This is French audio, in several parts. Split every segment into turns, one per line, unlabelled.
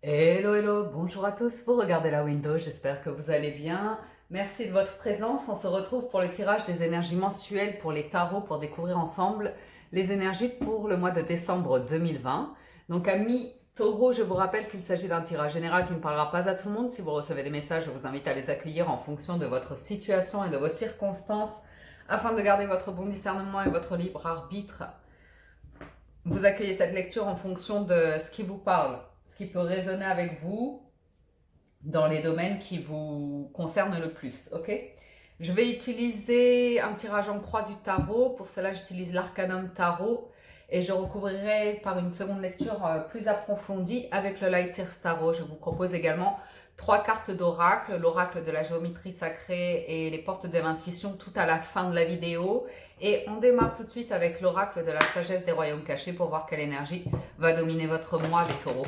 Hello, hello, bonjour à tous, vous regardez la window, j'espère que vous allez bien. Merci de votre présence, on se retrouve pour le tirage des énergies mensuelles pour les tarots pour découvrir ensemble les énergies pour le mois de décembre 2020. Donc amis taureaux, je vous rappelle qu'il s'agit d'un tirage général qui ne parlera pas à tout le monde. Si vous recevez des messages, je vous invite à les accueillir en fonction de votre situation et de vos circonstances afin de garder votre bon discernement et votre libre arbitre. Vous accueillez cette lecture en fonction de ce qui vous parle, ce qui peut résonner avec vous dans les domaines qui vous concernent le plus, ok? Je vais utiliser un tirage en croix du tarot. Pour cela, j'utilise l'Arcanum Tarot et je recouvrirai par une seconde lecture plus approfondie avec le Light Seers Tarot. Je vous propose également 3 cartes d'oracle, l'oracle de la géométrie sacrée et les portes de l'intuition tout à la fin de la vidéo. Et on démarre tout de suite avec l'oracle de la sagesse des royaumes cachés pour voir quelle énergie va dominer votre mois des taureaux.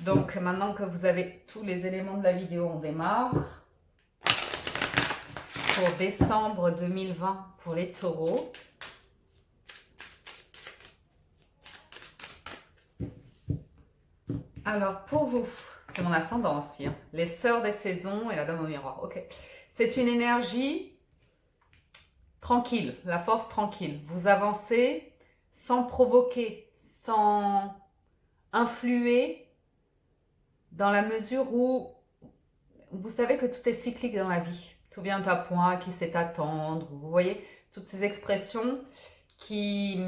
Donc maintenant que vous avez tous les éléments de la vidéo, on démarre. Pour décembre 2020 pour les taureaux. Alors pour vous, c'est mon ascendant aussi, hein, les sœurs des saisons et la dame au miroir. Ok. C'est une énergie tranquille, la force tranquille. Vous avancez sans provoquer, sans influer, dans la mesure où vous savez que tout est cyclique dans la vie. Tout vient à point, qui sait attendre. Vous voyez, toutes ces expressions qui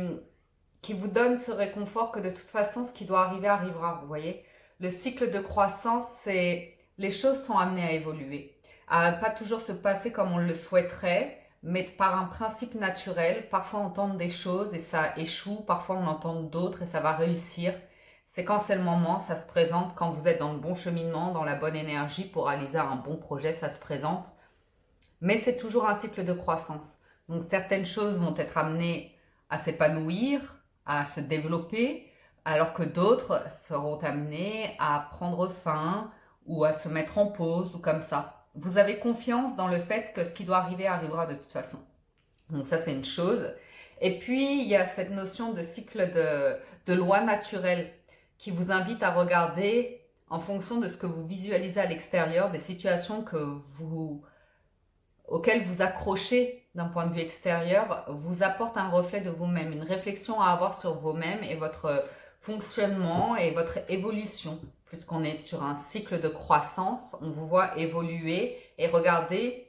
vous donnent ce réconfort que de toute façon, ce qui doit arriver arrivera. Vous voyez, le cycle de croissance, c'est les choses sont amenées à évoluer, à pas toujours se passer comme on le souhaiterait, mais par un principe naturel. Parfois, on tente des choses et ça échoue. Parfois, on en tente d'autres et ça va réussir. C'est quand c'est le moment, ça se présente, quand vous êtes dans le bon cheminement, dans la bonne énergie pour réaliser un bon projet, ça se présente. Mais c'est toujours un cycle de croissance. Donc certaines choses vont être amenées à s'épanouir, à se développer, alors que d'autres seront amenées à prendre fin ou à se mettre en pause ou comme ça. Vous avez confiance dans le fait que ce qui doit arriver arrivera de toute façon. Donc ça c'est une chose. Et puis il y a cette notion de cycle de loi naturelle qui vous invite à regarder en fonction de ce que vous visualisez à l'extérieur, des situations auxquelles vous accrochez d'un point de vue extérieur, vous apporte un reflet de vous-même, une réflexion à avoir sur vous-même et votre fonctionnement et votre évolution. Puisqu'on est sur un cycle de croissance, on vous voit évoluer et regarder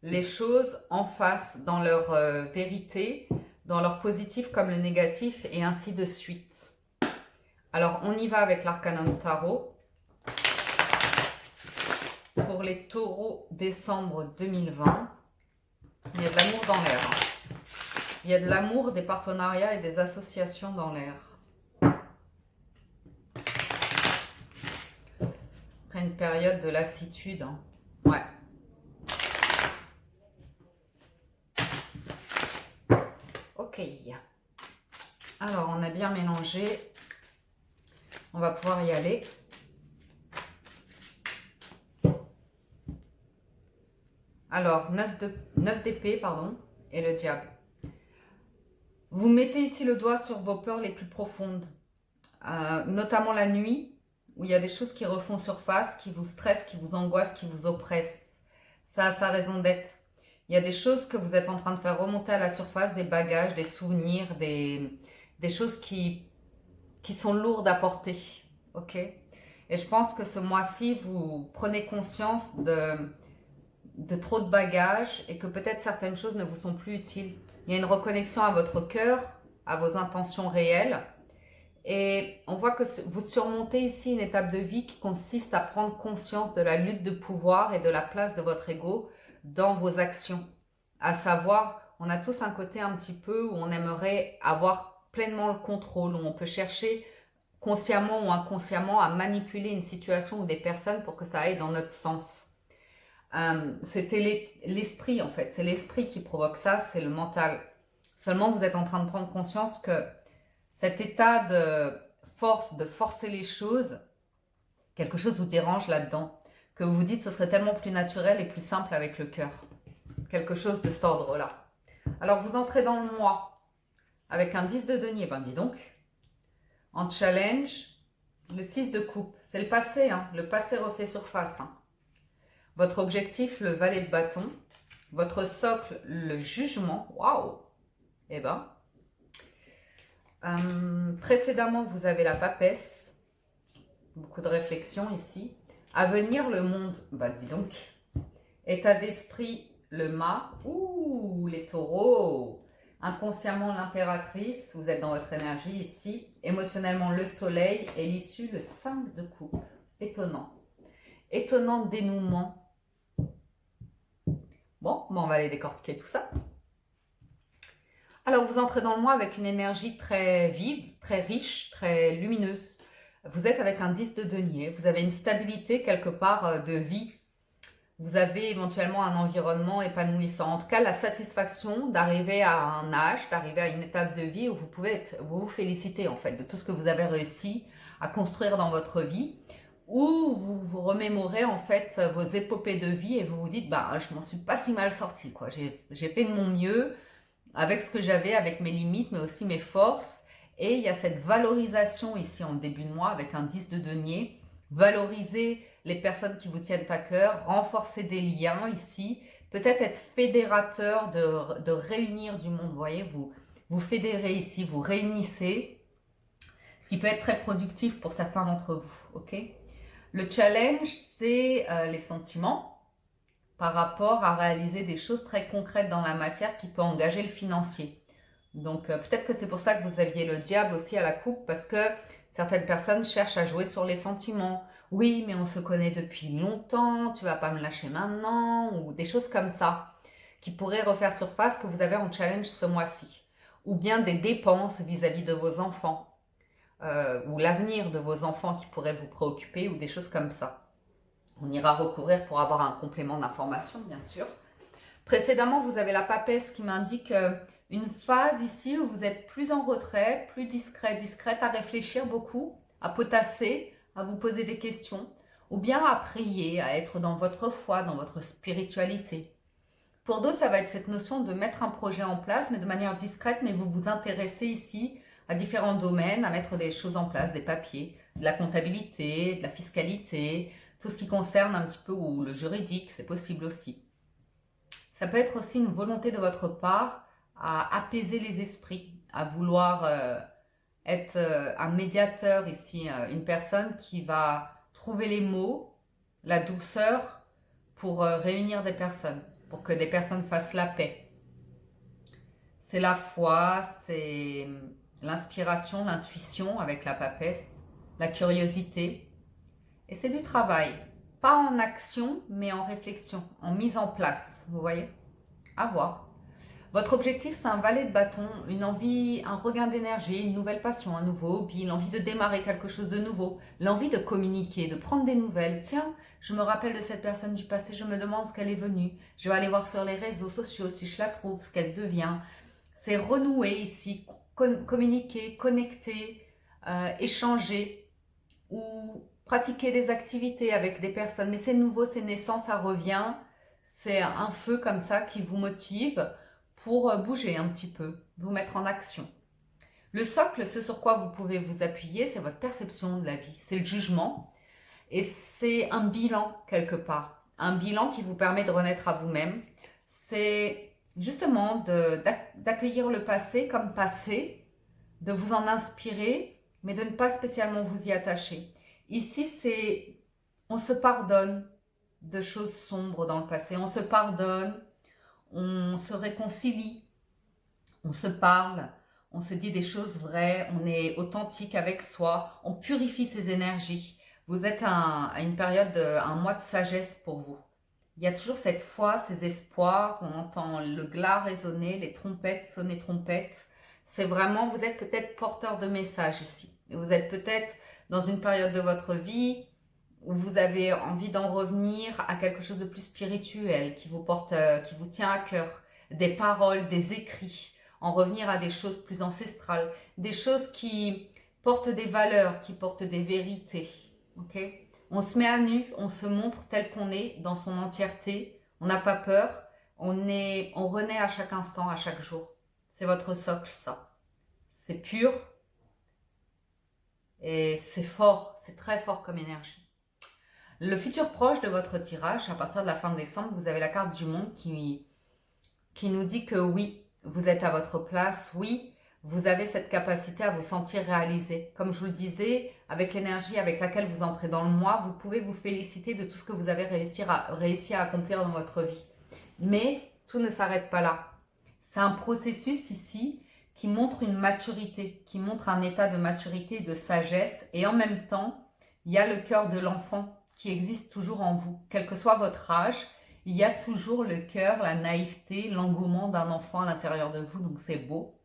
les choses en face, dans leur vérité, dans leur positif comme le négatif et ainsi de suite. Alors, on y va avec l'Arcanum Tarot. Pour les taureaux décembre 2020, il y a de l'amour dans l'air. Hein. Il y a de l'amour, des partenariats et des associations dans l'air. Après une période de lassitude. Hein. Ouais. Ok. Alors, on a bien mélangé. On va pouvoir y aller. Alors, 9 d'épée, pardon, et le diable. Vous mettez ici le doigt sur vos peurs les plus profondes, notamment la nuit, où il y a des choses qui refont surface, qui vous stressent, qui vous angoissent, qui vous oppressent. Ça a sa raison d'être. Il y a des choses que vous êtes en train de faire remonter à la surface, des bagages, des souvenirs, des choses qui sont lourdes à porter. Ok ? Et je pense que ce mois-ci, vous prenez conscience de trop de bagages et que peut-être certaines choses ne vous sont plus utiles. Il y a une reconnexion à votre cœur, à vos intentions réelles. Et on voit que vous surmontez ici une étape de vie qui consiste à prendre conscience de la lutte de pouvoir et de la place de votre ego dans vos actions. À savoir, on a tous un côté un petit peu où on aimerait avoir pleinement le contrôle, où on peut chercher consciemment ou inconsciemment à manipuler une situation ou des personnes pour que ça aille dans notre sens. C'était l'esprit en fait, c'est l'esprit qui provoque ça, c'est le mental. Seulement vous êtes en train de prendre conscience que cet état de force, de forcer les choses, quelque chose vous dérange là-dedans, que vous vous dites ce serait tellement plus naturel et plus simple avec le cœur. Quelque chose de cet ordre-là. Alors vous entrez dans le mois avec un 10 de denier, ben dis donc, en challenge, Le 6 de coupe, c'est le passé, hein. Le passé refait surface. Hein. Votre objectif, le valet de bâton. Votre socle, le jugement. Waouh! Eh ben, précédemment, vous avez la papesse. Beaucoup de réflexion ici. À venir, le monde. Bah, dis donc. État d'esprit, le mât. Ouh, les taureaux. Inconsciemment, l'impératrice. Vous êtes dans votre énergie ici. Émotionnellement, le soleil. Et l'issue, le 5 de coupe. Étonnant. Étonnant dénouement. Bon, on va aller décortiquer tout ça. Alors, vous entrez dans le mois avec une énergie très vive, très riche, très lumineuse. Vous êtes avec un 10 de denier. Vous avez une stabilité quelque part de vie. Vous avez éventuellement un environnement épanouissant. En tout cas, la satisfaction d'arriver à un âge, d'arriver à une étape de vie où vous pouvez vous féliciter en fait de tout ce que vous avez réussi à construire dans votre vie. Où vous vous remémorez en fait vos épopées de vie et vous vous dites bah je m'en suis pas si mal sorti quoi, j'ai fait de mon mieux avec ce que j'avais, avec mes limites mais aussi mes forces, et il y a cette valorisation ici en début de mois avec un 10 de denier, valoriser les personnes qui vous tiennent à cœur, renforcer des liens ici, peut-être être fédérateur de réunir du monde, vous voyez, vous fédérez ici, vous réunissez, ce qui peut être très productif pour certains d'entre vous, ok? Le challenge, c'est les sentiments par rapport à réaliser des choses très concrètes dans la matière qui peut engager le financier. Donc peut-être que c'est pour ça que vous aviez le diable aussi à la coupe, parce que certaines personnes cherchent à jouer sur les sentiments. Oui, mais on se connaît depuis longtemps, tu vas pas me lâcher maintenant, ou des choses comme ça, qui pourraient refaire surface que vous avez en challenge ce mois-ci. Ou bien des dépenses vis-à-vis de vos enfants. Ou l'avenir de vos enfants qui pourraient vous préoccuper ou des choses comme ça. On ira recourir pour avoir un complément d'information, bien sûr. Précédemment, vous avez la papesse qui m'indique une phase ici où vous êtes plus en retrait, plus discret, discrète, à réfléchir beaucoup, à potasser, à vous poser des questions, ou bien à prier, à être dans votre foi, dans votre spiritualité. Pour d'autres, ça va être cette notion de mettre un projet en place, mais de manière discrète, mais vous vous intéressez ici à différents domaines, à mettre des choses en place, des papiers, de la comptabilité, de la fiscalité, tout ce qui concerne un petit peu ou le juridique, c'est possible aussi. Ça peut être aussi une volonté de votre part à apaiser les esprits, à vouloir être un médiateur ici, une personne qui va trouver les mots, la douceur pour réunir des personnes, pour que des personnes fassent la paix. C'est la foi, c'est l'inspiration, l'intuition avec la papesse, la curiosité. Et c'est du travail, pas en action, mais en réflexion, en mise en place, vous voyez? À voir. Votre objectif, c'est un valet de bâton, une envie, un regain d'énergie, une nouvelle passion, un nouveau hobby, l'envie de démarrer quelque chose de nouveau, l'envie de communiquer, de prendre des nouvelles. Tiens, je me rappelle de cette personne du passé, je me demande ce qu'elle est venue. Je vais aller voir sur les réseaux sociaux si je la trouve, ce qu'elle devient. C'est renouer ici, communiquer, connecter, échanger ou pratiquer des activités avec des personnes. Mais c'est nouveau, c'est naissant, ça revient. C'est un feu comme ça qui vous motive pour bouger un petit peu, vous mettre en action. Le socle, ce sur quoi vous pouvez vous appuyer, c'est votre perception de la vie, c'est le jugement et c'est un bilan quelque part. Un bilan qui vous permet de renaître à vous-même. C'est justement d'accueillir le passé comme passé, de vous en inspirer, mais de ne pas spécialement vous y attacher. Ici, c'est on se pardonne de choses sombres dans le passé, on se pardonne, on se réconcilie, on se parle, on se dit des choses vraies, on est authentique avec soi, on purifie ses énergies. Vous êtes à une période, un mois de sagesse pour vous. Il y a toujours cette foi, ces espoirs, on entend le glas résonner, les trompettes sonner trompettes. C'est vraiment, vous êtes peut-être porteur de messages ici. Et vous êtes peut-être dans une période de votre vie où vous avez envie d'en revenir à quelque chose de plus spirituel, qui vous porte, qui vous tient à cœur, des paroles, des écrits, en revenir à des choses plus ancestrales, des choses qui portent des valeurs, qui portent des vérités. Ok ? On se met à nu, on se montre tel qu'on est dans son entièreté, on n'a pas peur, on renaît à chaque instant, à chaque jour. C'est votre socle, ça. C'est pur Et c'est fort, c'est très fort comme énergie. Le futur proche de votre tirage, à partir de la fin décembre, vous avez la carte du monde qui nous dit que oui, vous êtes à votre place, oui, vous avez cette capacité à vous sentir réalisé. Comme je vous le disais, avec l'énergie avec laquelle vous entrez dans le mois, vous pouvez vous féliciter de tout ce que vous avez réussi à accomplir dans votre vie. Mais tout ne s'arrête pas là. C'est un processus ici qui montre une maturité, qui montre un état de maturité, de sagesse. Et en même temps, il y a le cœur de l'enfant qui existe toujours en vous. Quel que soit votre âge, il y a toujours le cœur, la naïveté, l'engouement d'un enfant à l'intérieur de vous. Donc c'est beau.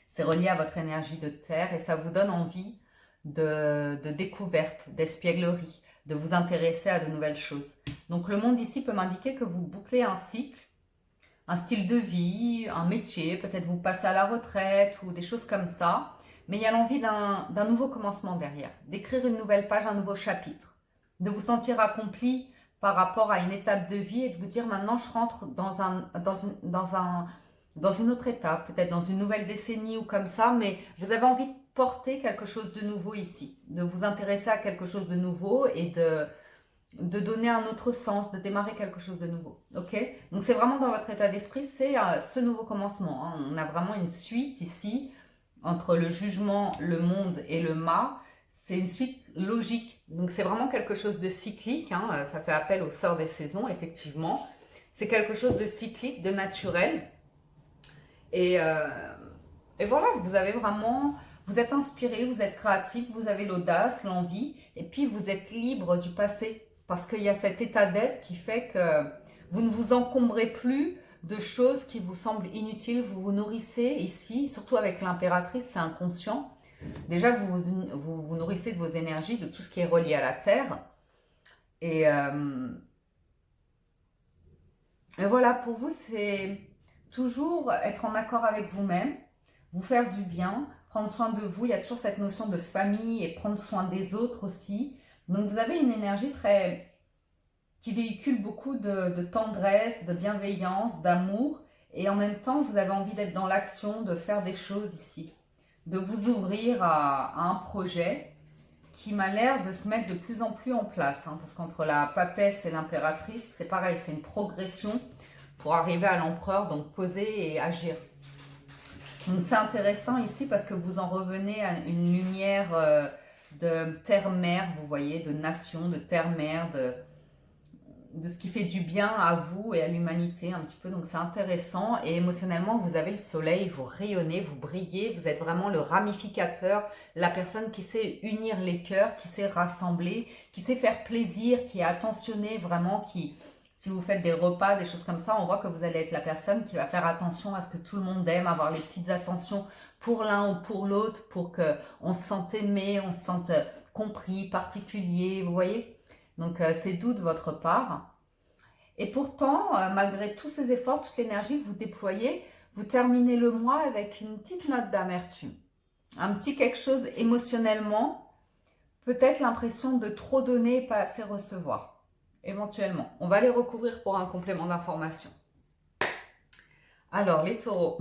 C'est relié à votre énergie de terre et ça vous donne envie de découverte, d'espièglerie, de vous intéresser à de nouvelles choses. Donc le monde ici peut m'indiquer que vous bouclez un cycle, un style de vie, un métier, peut-être vous passez à la retraite ou des choses comme ça. Mais il y a l'envie d'un nouveau commencement derrière, d'écrire une nouvelle page, un nouveau chapitre, de vous sentir accompli par rapport à une étape de vie et de vous dire maintenant je rentre dans une autre étape, peut-être dans une nouvelle décennie ou comme ça, mais vous avez envie de porter quelque chose de nouveau ici, de vous intéresser à quelque chose de nouveau et de donner un autre sens, de démarrer quelque chose de nouveau. Ok? Donc c'est vraiment dans votre état d'esprit, c'est ce nouveau commencement. Hein. On a vraiment une suite ici entre le jugement, le monde et le ma. C'est une suite logique. Donc c'est vraiment quelque chose de cyclique. Hein. Ça fait appel aux sœurs des saisons, effectivement. C'est quelque chose de cyclique, de naturel. Et voilà, vous avez vraiment, vous êtes inspiré, vous êtes créatif, vous avez l'audace, l'envie, et puis vous êtes libre du passé. Parce qu'il y a cet état d'être qui fait que vous ne vous encombrez plus de choses qui vous semblent inutiles. Vous vous nourrissez ici, surtout avec l'impératrice, c'est inconscient. Déjà, vous nourrissez de vos énergies, de tout ce qui est relié à la terre. Et voilà, pour vous, c'est toujours être en accord avec vous-même, vous faire du bien, prendre soin de vous. Il y a toujours cette notion de famille et prendre soin des autres aussi. Donc vous avez une énergie qui véhicule beaucoup de tendresse, de bienveillance, d'amour. Et en même temps, vous avez envie d'être dans l'action, de faire des choses ici. De vous ouvrir à un projet qui m'a l'air de se mettre de plus en plus en place. Hein, parce qu'entre la papesse et l'impératrice, c'est pareil, c'est une progression pour arriver à l'empereur, donc poser et agir. Donc c'est intéressant ici parce que vous en revenez à une lumière de terre-mère, vous voyez, de nation, de terre-mère, de ce qui fait du bien à vous et à l'humanité un petit peu. Donc c'est intéressant et émotionnellement vous avez le soleil, vous rayonnez, vous brillez, vous êtes vraiment le ramificateur, la personne qui sait unir les cœurs, qui sait rassembler, qui sait faire plaisir, qui est attentionnée vraiment, qui... Si vous faites des repas, des choses comme ça, on voit que vous allez être la personne qui va faire attention à ce que tout le monde aime, avoir les petites attentions pour l'un ou pour l'autre, pour qu'on se sente aimé, on se sente compris, particulier, vous voyez. Donc c'est doux de votre part. Et pourtant, malgré tous ces efforts, toute l'énergie que vous déployez, vous terminez le mois avec une petite note d'amertume. Un petit quelque chose émotionnellement, peut-être l'impression de trop donner et pas assez recevoir. Éventuellement. On va les recouvrir pour un complément d'information. Alors, les taureaux.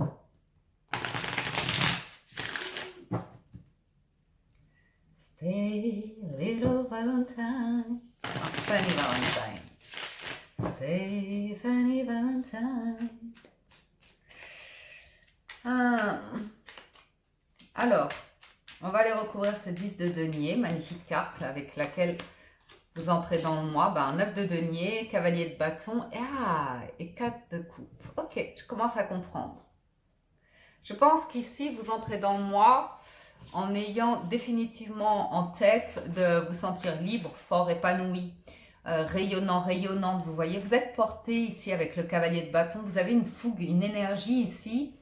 Stay, little Valentine. Ah, Fanny Valentine. Stay, Fanny Valentine. Alors, on va les recouvrir ce 10 de denier, magnifique carte avec laquelle vous entrez dans le mois, 9 de denier, cavalier de bâton et 4 de coupe. Ok, je commence à comprendre. Je pense qu'ici, vous entrez dans le mois en ayant définitivement en tête de vous sentir libre, fort, épanoui, rayonnant, rayonnante. Vous voyez, vous êtes porté ici avec le cavalier de bâton. Vous avez une fougue, une énergie ici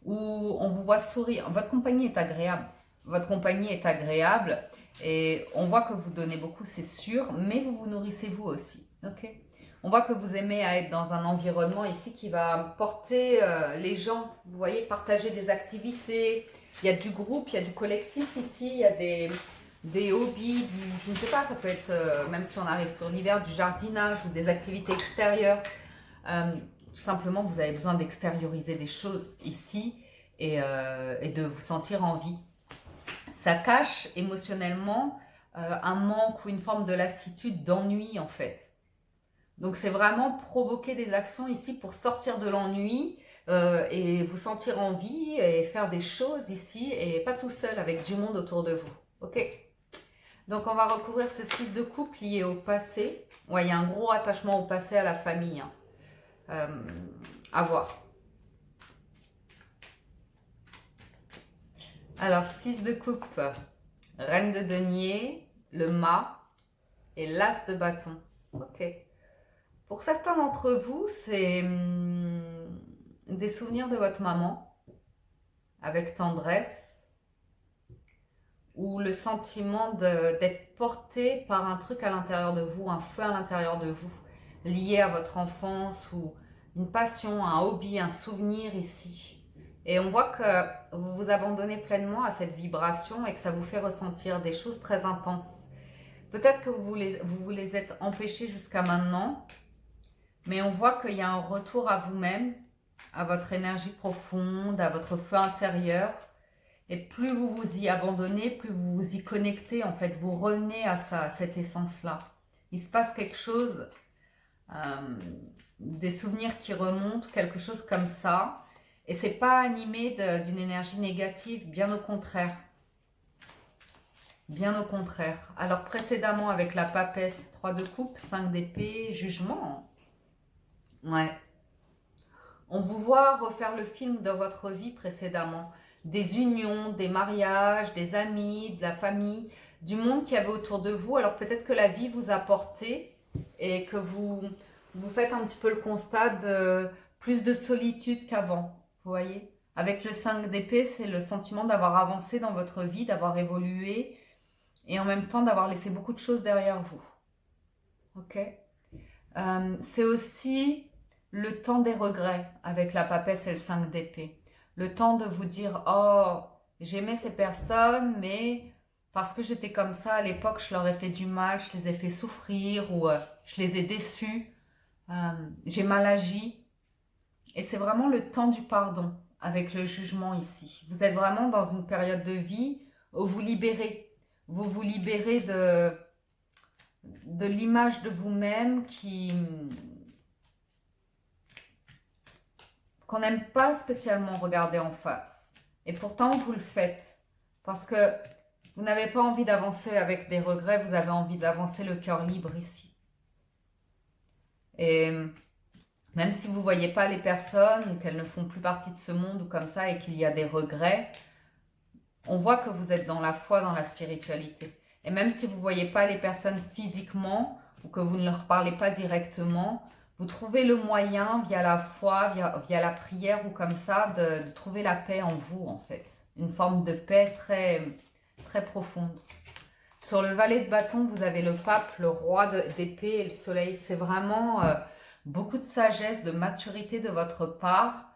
où on vous voit sourire. Votre compagnie est agréable. Votre compagnie est agréable. Et on voit que vous donnez beaucoup, c'est sûr, mais vous vous nourrissez vous aussi. Okay. On voit que vous aimez être dans un environnement ici qui va porter les gens. Vous voyez, partager des activités. Il y a du groupe, il y a du collectif ici. Il y a des hobbies, je ne sais pas, ça peut être, même si on arrive sur l'hiver, du jardinage ou des activités extérieures. Tout simplement, vous avez besoin d'extérioriser des choses ici et de vous sentir en vie. Ça cache émotionnellement un manque ou une forme de lassitude, d'ennui en fait. Donc c'est vraiment provoquer des actions ici pour sortir de l'ennui et vous sentir en vie et faire des choses ici et pas tout seul avec du monde autour de vous. Ok? Donc on va recouvrir ce 6 de coupe lié au passé. Ouais, il y a un gros attachement au passé, à la famille. Hein. À voir. Alors 6 de coupe, reine de denier, le mât et l'as de bâton. Ok. Pour certains d'entre vous, c'est des souvenirs de votre maman avec tendresse ou le sentiment d'être porté par un truc à l'intérieur de vous, un feu à l'intérieur de vous, lié à votre enfance ou une passion, un hobby, un souvenir ici. Et on voit que vous vous abandonnez pleinement à cette vibration et que ça vous fait ressentir des choses très intenses. Peut-être que vous les êtes empêchés jusqu'à maintenant, mais on voit qu'il y a un retour à vous-même, à votre énergie profonde, à votre feu intérieur. Et plus vous vous y abandonnez, plus vous vous y connectez, en fait, vous revenez à ça, à cette essence-là. Il se passe quelque chose, des souvenirs qui remontent, quelque chose comme ça. Et c'est pas animé d'une énergie négative, bien au contraire. Bien au contraire. Alors précédemment avec la papesse, 3 de coupe, 5 d'épée, jugement. Ouais. On vous voit refaire le film de votre vie précédemment. Des unions, des mariages, des amis, de la famille, du monde qu'il y avait autour de vous. Alors peut-être que la vie vous a porté et que vous faites un petit peu le constat de plus de solitude qu'avant. Vous voyez? Avec le 5 d'épée, c'est le sentiment d'avoir avancé dans votre vie, d'avoir évolué et en même temps d'avoir laissé beaucoup de choses derrière vous. Ok? C'est aussi le temps des regrets avec la papesse et le 5 d'épée. Le temps de vous dire, oh, j'aimais ces personnes, mais parce que j'étais comme ça à l'époque, je leur ai fait du mal, je les ai fait souffrir ou je les ai déçus, j'ai mal agi. Et c'est vraiment le temps du pardon avec le jugement ici. Vous êtes vraiment dans une période de vie où vous libérez. Vous vous libérez de l'image de vous-même qu'on n'aime pas spécialement regarder en face. Et pourtant, vous le faites. Parce que vous n'avez pas envie d'avancer avec des regrets, vous avez envie d'avancer le cœur libre ici. Et même si vous ne voyez pas les personnes ou qu'elles ne font plus partie de ce monde ou comme ça et qu'il y a des regrets, on voit que vous êtes dans la foi, dans la spiritualité. Et même si vous ne voyez pas les personnes physiquement ou que vous ne leur parlez pas directement, vous trouvez le moyen via la foi, via la prière ou comme ça, de trouver la paix en vous en fait. Une forme de paix très, très profonde. Sur le valet de bâton, vous avez le pape, le roi d'épée et le soleil. C'est vraiment beaucoup de sagesse, de maturité de votre part.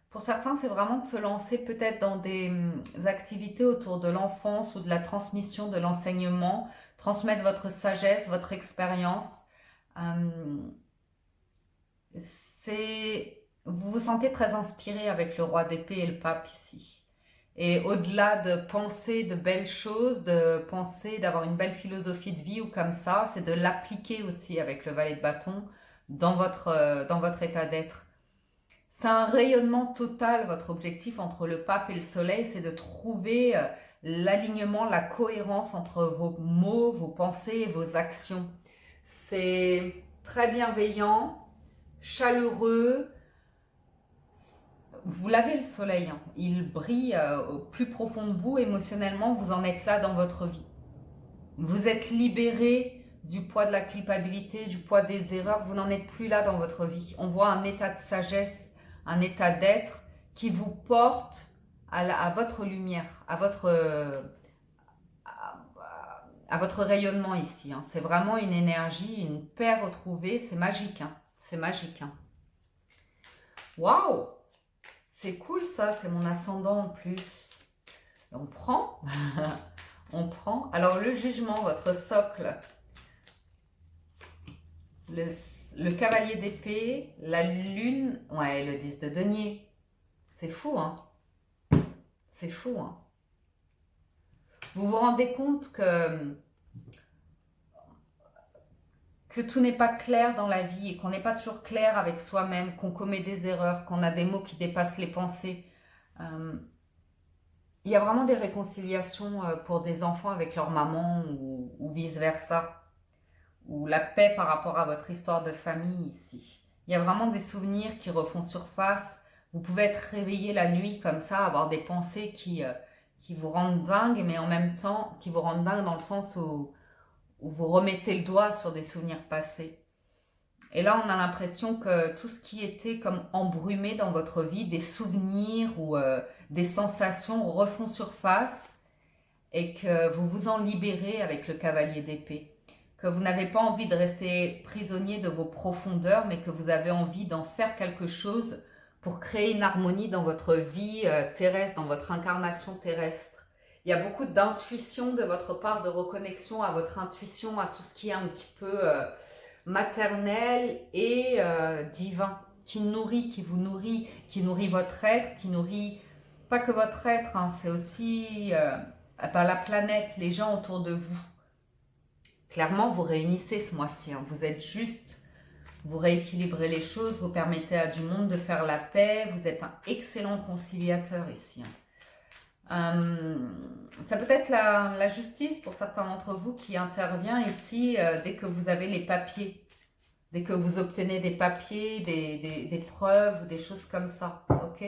Pour certains, c'est vraiment de se lancer peut-être dans des activités autour de l'enfance ou de la transmission de l'enseignement, transmettre votre sagesse, votre expérience. Vous vous sentez très inspiré avec le roi d'épée et le pape ici. Et au-delà de penser de belles choses, de penser d'avoir une belle philosophie de vie ou comme ça, c'est de l'appliquer aussi avec le valet de bâton dans votre état d'être. C'est un rayonnement total, votre objectif entre le pape et le soleil, c'est de trouver l'alignement, la cohérence entre vos mots, vos pensées et vos actions. C'est très bienveillant, chaleureux. Vous l'avez le soleil, hein. Il brille au plus profond de vous, émotionnellement, vous en êtes là dans votre vie. Vous êtes libéré du poids de la culpabilité, du poids des erreurs, vous n'en êtes plus là dans votre vie. On voit un état de sagesse, un état d'être qui vous porte à votre lumière, à votre rayonnement ici. Hein. C'est vraiment une énergie, une paix retrouvée, c'est magique. Hein. C'est magique. Hein. Waouh! C'est cool ça, c'est mon ascendant en plus. On prend, on prend. Alors le jugement, votre socle, le cavalier d'épée, la lune, ouais, le 10 de denier. C'est fou, hein. C'est fou, hein. Vous vous rendez compte que tout n'est pas clair dans la vie et qu'on n'est pas toujours clair avec soi-même, qu'on commet des erreurs, qu'on a des mots qui dépassent les pensées. Il y a vraiment des réconciliations pour des enfants avec leur maman ou vice-versa, ou la paix par rapport à votre histoire de famille ici. Il y a vraiment des souvenirs qui refont surface. Vous pouvez être réveillé la nuit comme ça, avoir des pensées qui vous rendent dingue, mais en même temps qui vous rendent dingue dans le sens où vous remettez le doigt sur des souvenirs passés. Et là, on a l'impression que tout ce qui était comme embrumé dans votre vie, des souvenirs ou des sensations refont surface et que vous vous en libérez avec le cavalier d'épée. Que vous n'avez pas envie de rester prisonnier de vos profondeurs, mais que vous avez envie d'en faire quelque chose pour créer une harmonie dans votre vie terrestre, dans votre incarnation terrestre. Il y a beaucoup d'intuition de votre part, de reconnexion à votre intuition, à tout ce qui est un petit peu maternel et divin, qui nourrit, qui vous nourrit, qui nourrit votre être, qui nourrit pas que votre être, hein, c'est aussi la planète, les gens autour de vous. Clairement, vous réunissez ce mois-ci, hein. Vous êtes juste, vous rééquilibrez les choses, vous permettez à du monde de faire la paix, vous êtes un excellent conciliateur ici, hein. Ça peut être la justice pour certains d'entre vous qui intervient ici dès que vous avez les papiers, dès que vous obtenez des papiers, des preuves, des choses comme ça, ok?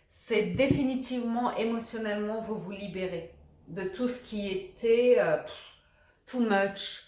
C'est définitivement, émotionnellement, vous vous libérez de tout ce qui était too much,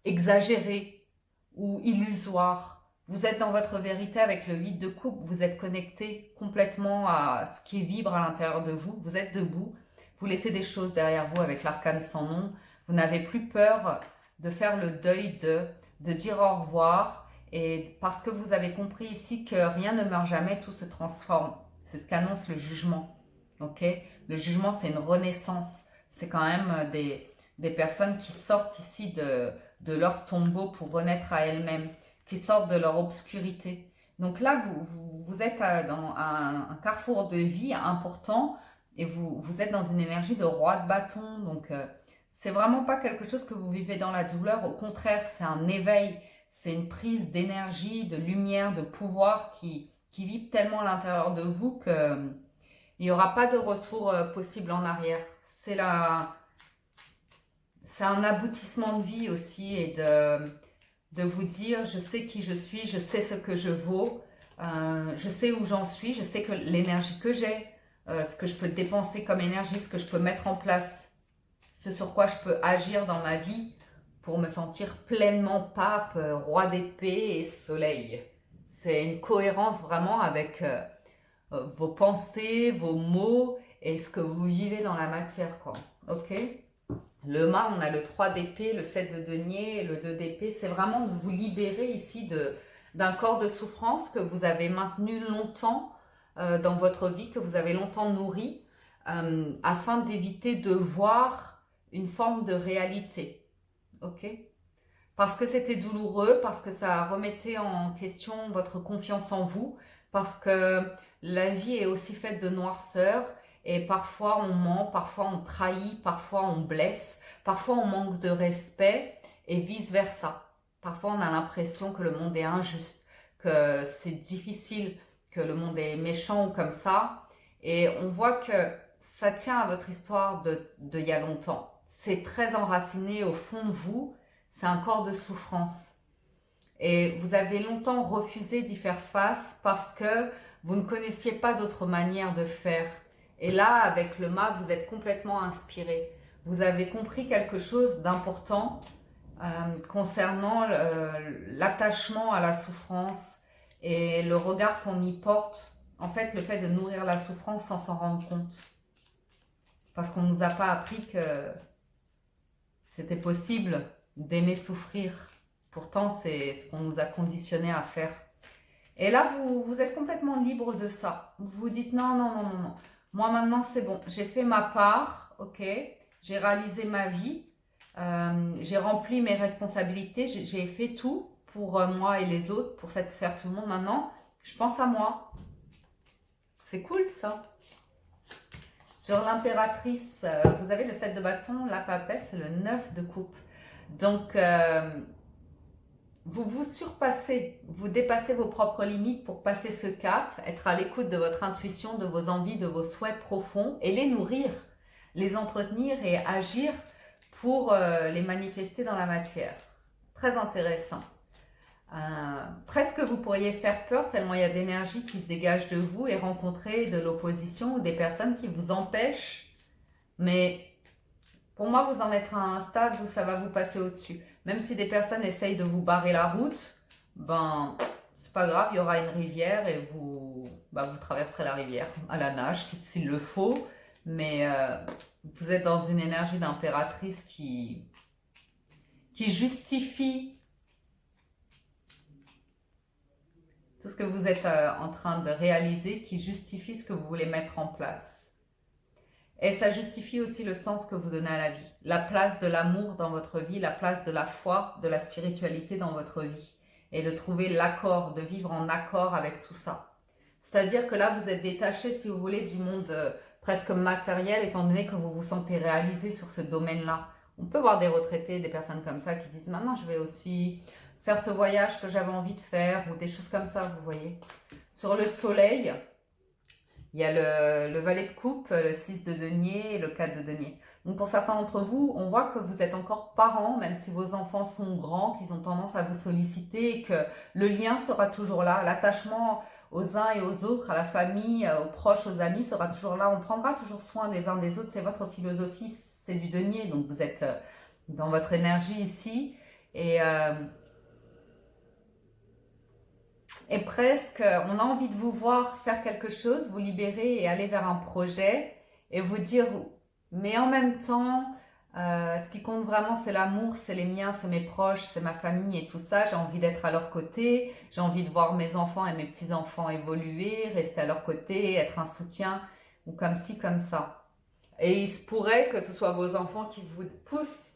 exagéré ou illusoire. Vous êtes dans votre vérité avec le 8 de coupe, vous êtes connecté complètement à ce qui vibre à l'intérieur de vous, vous êtes debout, vous laissez des choses derrière vous avec l'arcane sans nom, vous n'avez plus peur de faire le deuil de dire au revoir, et parce que vous avez compris ici que rien ne meurt jamais, tout se transforme. C'est ce qu'annonce le jugement, ok? Le jugement, c'est une renaissance, c'est quand même des personnes qui sortent ici de leur tombeau pour renaître à elles-mêmes, qui sortent de leur obscurité. Donc là, vous êtes dans un carrefour de vie important et vous êtes dans une énergie de roi de bâton. Donc, c'est vraiment pas quelque chose que vous vivez dans la douleur. Au contraire, c'est un éveil, c'est une prise d'énergie, de lumière, de pouvoir qui vibre tellement à l'intérieur de vous qu'il n'y aura pas de retour possible en arrière. C'est un aboutissement de vie aussi et de vous dire je sais qui je suis, je sais ce que je vaux, je sais où j'en suis, je sais que l'énergie que j'ai, ce que je peux dépenser comme énergie, ce que je peux mettre en place, ce sur quoi je peux agir dans ma vie pour me sentir pleinement pape, roi d'épée et soleil. C'est une cohérence vraiment avec vos pensées, vos mots et ce que vous vivez dans la matière, quoi. Ok ? Le mât, on a le 3 d'épée, le 7 de denier, le 2 d'épée. C'est vraiment de vous libérer ici d'un corps de souffrance que vous avez maintenu longtemps dans votre vie, que vous avez longtemps nourri, afin d'éviter de voir une forme de réalité. Ok ? Parce que c'était douloureux, parce que ça remettait en question votre confiance en vous, parce que la vie est aussi faite de noirceur. Et parfois on ment, parfois on trahit, parfois on blesse, parfois on manque de respect et vice-versa. Parfois on a l'impression que le monde est injuste, que c'est difficile, que le monde est méchant ou comme ça. Et on voit que ça tient à votre histoire de il y a longtemps. C'est très enraciné au fond de vous, c'est un corps de souffrance. Et vous avez longtemps refusé d'y faire face parce que vous ne connaissiez pas d'autre manière de faire. Et là, avec le mât, vous êtes complètement inspiré. Vous avez compris quelque chose d'important concernant l'attachement à la souffrance et le regard qu'on y porte. En fait, le fait de nourrir la souffrance sans s'en rendre compte. Parce qu'on ne nous a pas appris que c'était possible d'aimer souffrir. Pourtant, c'est ce qu'on nous a conditionné à faire. Et là, vous êtes complètement libre de ça. Vous vous dites non, non, non, non, non. Moi, maintenant, c'est bon. J'ai fait ma part, ok. J'ai réalisé ma vie. J'ai rempli mes responsabilités. J'ai fait tout pour moi et les autres, pour satisfaire tout le monde. Maintenant, je pense à moi. C'est cool, ça. Sur l'impératrice, vous avez le 7 de bâton, la papesse, c'est le 9 de coupe. Donc, vous vous surpassez, vous dépassez vos propres limites pour passer ce cap, être à l'écoute de votre intuition, de vos envies, de vos souhaits profonds et les nourrir, les entretenir et agir pour les manifester dans la matière. Très intéressant. Presque vous pourriez faire peur tellement il y a de l'énergie qui se dégage de vous et rencontrer de l'opposition ou des personnes qui vous empêchent. Mais pour moi, vous en êtes à un stade où ça va vous passer au-dessus. Même si des personnes essayent de vous barrer la route, ben c'est pas grave, il y aura une rivière et vous traverserez la rivière à la nage s'il le faut. Mais vous êtes dans une énergie d'impératrice qui justifie tout ce que vous êtes en train de réaliser, qui justifie ce que vous voulez mettre en place. Et ça justifie aussi le sens que vous donnez à la vie, la place de l'amour dans votre vie, la place de la foi, de la spiritualité dans votre vie, et de trouver l'accord, de vivre en accord avec tout ça. C'est-à-dire que là, vous êtes détaché, si vous voulez, du monde presque matériel, étant donné que vous vous sentez réalisé sur ce domaine-là. On peut voir des retraités, des personnes comme ça qui disent « Maintenant, je vais aussi faire ce voyage que j'avais envie de faire » ou des choses comme ça, vous voyez. Sur le soleil, il y a le valet de coupe, le 6 de denier et le 4 de denier. Donc pour certains d'entre vous, on voit que vous êtes encore parents, même si vos enfants sont grands, qu'ils ont tendance à vous solliciter et que le lien sera toujours là. L'attachement aux uns et aux autres, à la famille, aux proches, aux amis sera toujours là. On prendra toujours soin des uns des autres. C'est votre philosophie, c'est du denier. Donc vous êtes dans votre énergie ici. Et presque, on a envie de vous voir faire quelque chose, vous libérer et aller vers un projet et vous dire, mais en même temps, ce qui compte vraiment, c'est l'amour, c'est les miens, c'est mes proches, c'est ma famille et tout ça. J'ai envie d'être à leur côté, j'ai envie de voir mes enfants et mes petits-enfants évoluer, rester à leur côté, être un soutien, ou comme ci, comme ça. Et il se pourrait que ce soit vos enfants qui vous poussent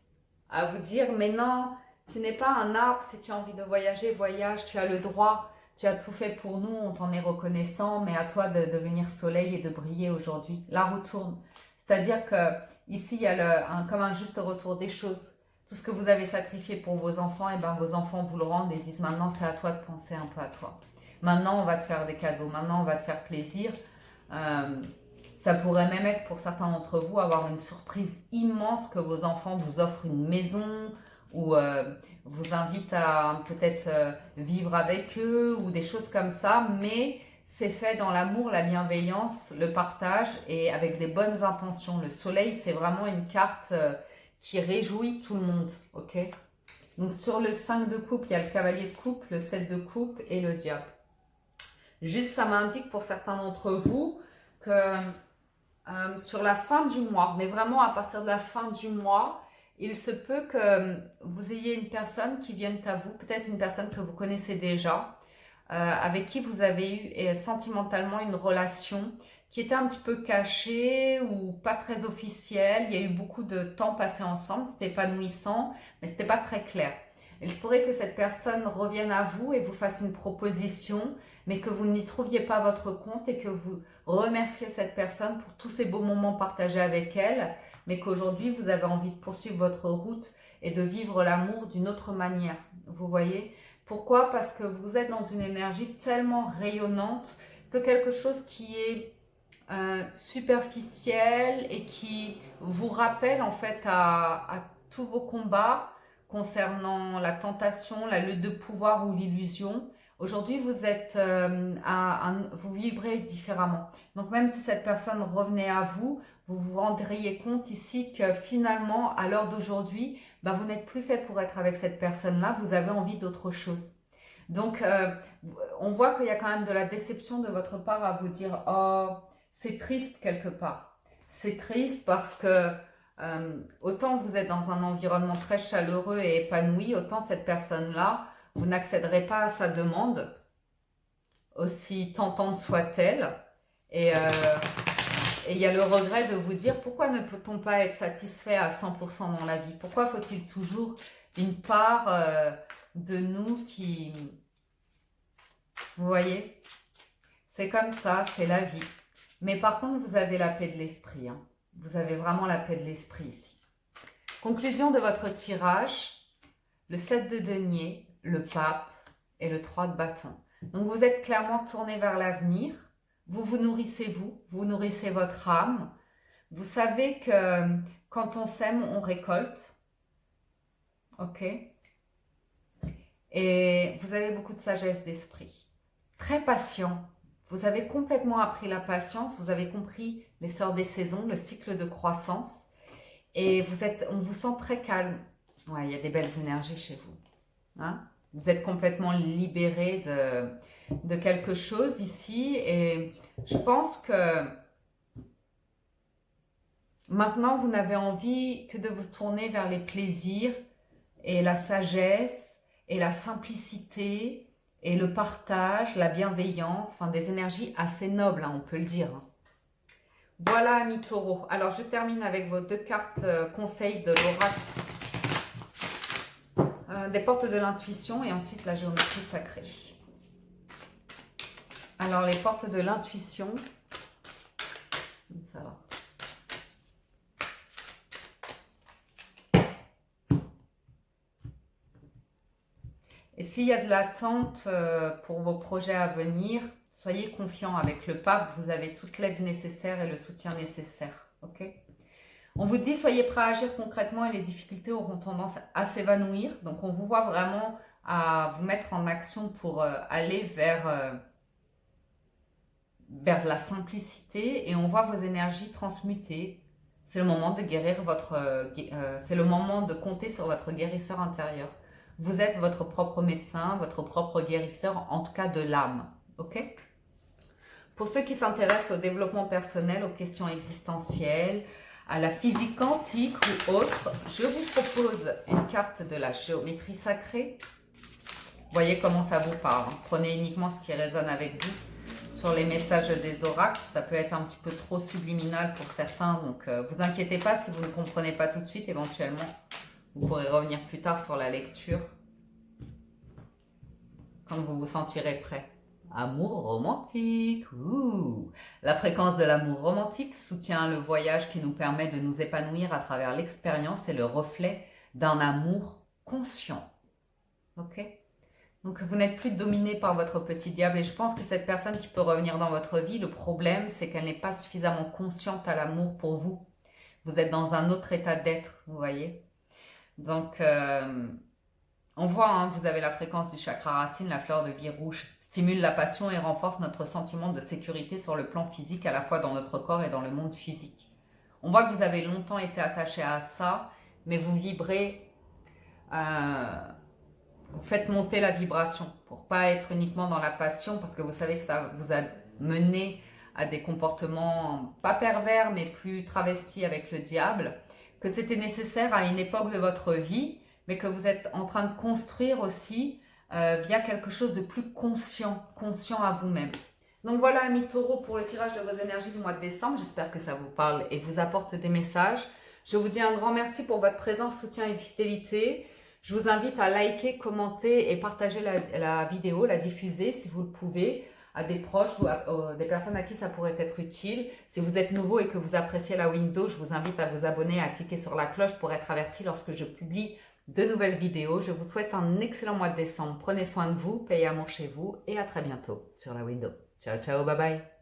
à vous dire, mais non, tu n'es pas un arbre, si tu as envie de voyager, voyage, tu as le droit. Tu as tout fait pour nous, on t'en est reconnaissant, mais à toi de devenir soleil et de briller aujourd'hui. La retourne. C'est-à-dire que ici, il y a comme un juste retour des choses. Tout ce que vous avez sacrifié pour vos enfants, et ben vos enfants vous le rendent et disent maintenant c'est à toi de penser un peu à toi. Maintenant on va te faire des cadeaux, maintenant on va te faire plaisir. Ça pourrait même être pour certains d'entre vous avoir une surprise immense que vos enfants vous offrent une maison ou vous invitent à peut-être vivre avec eux ou des choses comme ça, mais c'est fait dans l'amour, la bienveillance, le partage et avec des bonnes intentions. Le soleil, c'est vraiment une carte qui réjouit tout le monde, ok? Donc sur le 5 de coupe, il y a le cavalier de coupe, le 7 de coupe et le diable. Juste, ça m'indique pour certains d'entre vous que sur la fin du mois, mais vraiment à partir de la fin du mois, il se peut que vous ayez une personne qui vienne à vous, peut-être une personne que vous connaissez déjà, avec qui vous avez eu sentimentalement une relation qui était un petit peu cachée ou pas très officielle. Il y a eu beaucoup de temps passé ensemble, c'était épanouissant, mais c'était pas très clair. Il se pourrait que cette personne revienne à vous et vous fasse une proposition, mais que vous n'y trouviez pas votre compte et que vous remerciez cette personne pour tous ces beaux moments partagés avec elle, mais qu'aujourd'hui vous avez envie de poursuivre votre route et de vivre l'amour d'une autre manière. Vous voyez ? Pourquoi ? Parce que vous êtes dans une énergie tellement rayonnante que quelque chose qui est superficiel et qui vous rappelle en fait à tous vos combats concernant la tentation, la lutte de pouvoir ou l'illusion. Aujourd'hui, vous êtes vous vibrez différemment. Donc même si cette personne revenait à vous, vous vous rendriez compte ici que finalement, à l'heure d'aujourd'hui, vous n'êtes plus fait pour être avec cette personne-là, vous avez envie d'autre chose. Donc, on voit qu'il y a quand même de la déception de votre part à vous dire « Oh, c'est triste quelque part. » C'est triste parce que autant vous êtes dans un environnement très chaleureux et épanoui, autant cette personne-là, vous n'accéderez pas à sa demande, aussi tentante soit-elle. Et il y a le regret de vous dire pourquoi ne peut-on pas être satisfait à 100% dans la vie? Pourquoi faut-il toujours une part de nous qui... Vous voyez? C'est comme ça, c'est la vie. Mais par contre, vous avez la paix de l'esprit. Hein. Vous avez vraiment la paix de l'esprit ici. Conclusion de votre tirage, le 7 de denier, le pape et le 3 de bâton. Donc vous êtes clairement tourné vers l'avenir. Vous nourrissez vous nourrissez votre âme. Vous savez que quand on sème, on récolte. Ok? Et vous avez beaucoup de sagesse d'esprit. Très patient. Vous avez complètement appris la patience. Vous avez compris l'essor des saisons, le cycle de croissance. Et on vous sent très calme. Ouais, il y a des belles énergies chez vous. Hein? Vous êtes complètement libéré de quelque chose ici. Et je pense que maintenant, vous n'avez envie que de vous tourner vers les plaisirs et la sagesse et la simplicité et le partage, la bienveillance, enfin des énergies assez nobles, hein, on peut le dire. Voilà, amis taureaux. Alors, je termine avec vos 2 cartes conseils de l'oracle des portes de l'intuition et ensuite la géométrie sacrée. Alors, les portes de l'intuition, ça va. Et s'il y a de l'attente pour vos projets à venir, soyez confiants avec le pape, vous avez toute l'aide nécessaire et le soutien nécessaire. Ok ? On vous dit, soyez prêts à agir concrètement et les difficultés auront tendance à s'évanouir. Donc, on vous voit vraiment à vous mettre en action pour aller vers de la simplicité et on voit vos énergies transmuter. C'est le moment de guérir c'est le moment de compter sur votre guérisseur intérieur. Vous êtes votre propre médecin, votre propre guérisseur, en tout cas de l'âme. Ok ? Pour ceux qui s'intéressent au développement personnel, aux questions existentielles, à la physique quantique ou autre, je vous propose une carte de la géométrie sacrée. Voyez comment ça vous parle. Prenez uniquement ce qui résonne avec vous. Sur les messages des oracles, ça peut être un petit peu trop subliminal pour certains, donc vous inquiétez pas si vous ne comprenez pas tout de suite, éventuellement. Vous pourrez revenir plus tard sur la lecture, quand vous vous sentirez prêt. Amour romantique, ouh. La fréquence de l'amour romantique soutient le voyage qui nous permet de nous épanouir à travers l'expérience et le reflet d'un amour conscient. Ok ? Donc vous n'êtes plus dominé par votre petit diable et je pense que cette personne qui peut revenir dans votre vie, le problème c'est qu'elle n'est pas suffisamment consciente à l'amour pour vous. Vous êtes dans un autre état d'être, vous voyez. Donc on voit, hein, vous avez la fréquence du chakra racine, la fleur de vie rouge, stimule la passion et renforce notre sentiment de sécurité sur le plan physique à la fois dans notre corps et dans le monde physique. On voit que vous avez longtemps été attaché à ça, mais vous vibrez... vous faites monter la vibration pour pas être uniquement dans la passion parce que vous savez que ça vous a mené à des comportements pas pervers mais plus travestis avec le diable, que c'était nécessaire à une époque de votre vie mais que vous êtes en train de construire aussi via quelque chose de plus conscient à vous-même. Donc voilà, amis taureaux, pour le tirage de vos énergies du mois de décembre. J'espère que ça vous parle et vous apporte des messages. Je vous dis un grand merci pour votre présence, soutien et fidélité. Je vous invite à liker, commenter et partager la vidéo, la diffuser si vous le pouvez à des proches ou à des personnes à qui ça pourrait être utile. Si vous êtes nouveau et que vous appréciez la window, je vous invite à vous abonner, à cliquer sur la cloche pour être averti lorsque je publie de nouvelles vidéos. Je vous souhaite un excellent mois de décembre. Prenez soin de vous, paix et amour chez vous et à très bientôt sur la window. Ciao, ciao, bye bye.